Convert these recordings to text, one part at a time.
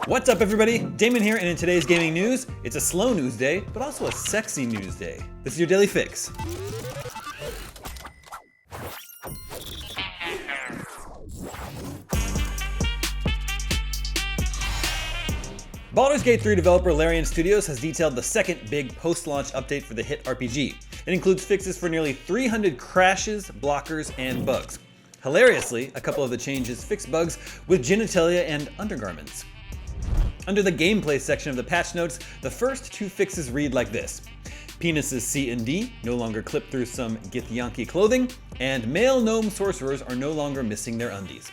What's up everybody, Damon here, and in today's gaming news, it's a slow news day, but also a sexy news day. This is your daily fix. Baldur's Gate 3 developer Larian Studios has detailed the second big post-launch update for the hit RPG. It includes fixes for nearly 300 crashes, blockers, and bugs. Hilariously, a couple of the changes fix bugs with genitalia and undergarments. Under the gameplay section of the patch notes, the first two fixes read like this. Penises C and D no longer clip through some githyanki clothing, and male gnome sorcerers are no longer missing their undies.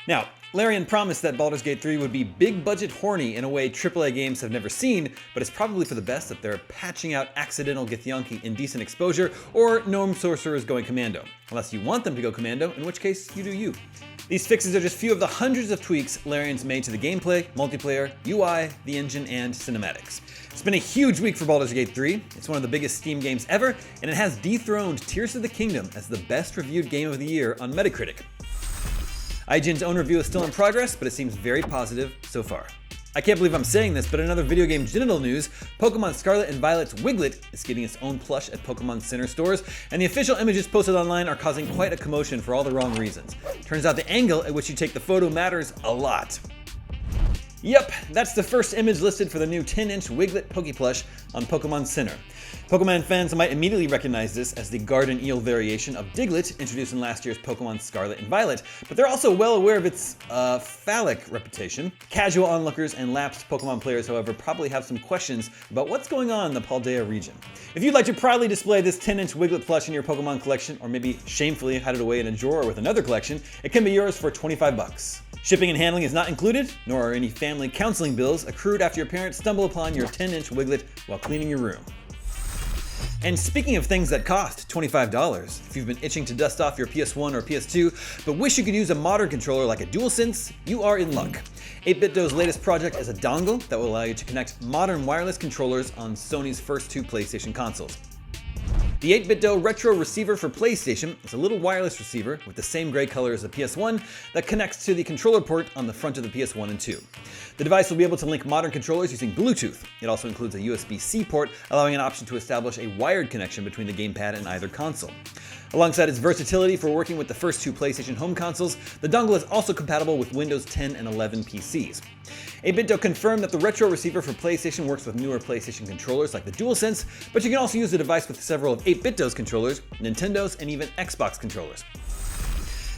Now, Larian promised that Baldur's Gate 3 would be big budget horny in a way AAA games have never seen, but it's probably for the best that they're patching out accidental githyanki indecent exposure or gnome sorcerers going commando. Unless you want them to go commando, in which case you do you. These fixes are just few of the hundreds of tweaks Larian's made to the gameplay, multiplayer, UI, the engine, and cinematics. It's been a huge week for Baldur's Gate 3. It's one of the biggest Steam games ever, and it has dethroned Tears of the Kingdom as the best reviewed game of the year on Metacritic. IGN's own review is still in progress, but it seems very positive so far. I can't believe I'm saying this, but in other video game genital news, Pokémon Scarlet and Violet's Wiglet is getting its own plush at Pokémon Center stores, and the official images posted online are causing quite a commotion for all the wrong reasons. Turns out the angle at which you take the photo matters a lot. Yep, that's the first image listed for the new 10-inch Wiglet Poké Plush on Pokémon Center. Pokemon fans might immediately recognize this as the garden eel variation of Diglett introduced in last year's Pokemon Scarlet and Violet, but they're also well aware of its phallic reputation. Casual onlookers and lapsed Pokemon players, however, probably have some questions about what's going on in the Paldea region. If you'd like to proudly display this 10-inch Wiglet plush in your Pokemon collection, or maybe shamefully hide it away in a drawer with another collection, it can be yours for $25. Shipping and handling is not included, nor are any family counseling bills accrued after your parents stumble upon your 10-inch Wiglet while cleaning your room. And speaking of things that cost $25, if you've been itching to dust off your PS1 or PS2, but wish you could use a modern controller like a DualSense, you are in luck. 8BitDo's latest project is a dongle that will allow you to connect modern wireless controllers on Sony's first two PlayStation consoles. The 8BitDo Retro Receiver for PlayStation is a little wireless receiver with the same gray color as the PS1 that connects to the controller port on the front of the PS1 and 2. The device will be able to link modern controllers using Bluetooth. It also includes a USB-C port, allowing an option to establish a wired connection between the gamepad and either console. Alongside its versatility for working with the first two PlayStation home consoles, the dongle is also compatible with Windows 10 and 11 PCs. 8BitDo confirmed that the Retro Receiver for PlayStation works with newer PlayStation controllers like the DualSense, but you can also use the device with several of 8BitDo's controllers, Nintendo's, and even Xbox controllers.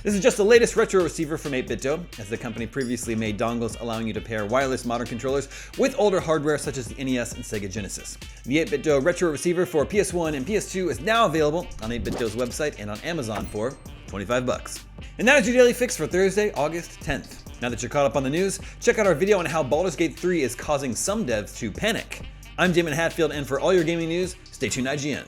This is just the latest retro receiver from 8BitDo, as the company previously made dongles allowing you to pair wireless modern controllers with older hardware such as the NES and Sega Genesis. The 8BitDo retro receiver for PS1 and PS2 is now available on 8BitDo's website and on Amazon for $25. And that is your daily fix for Thursday, August 10th. Now that you're caught up on the news, check out our video on how Baldur's Gate 3 is causing some devs to panic. I'm Damon Hatfield, and for all your gaming news, stay tuned IGN.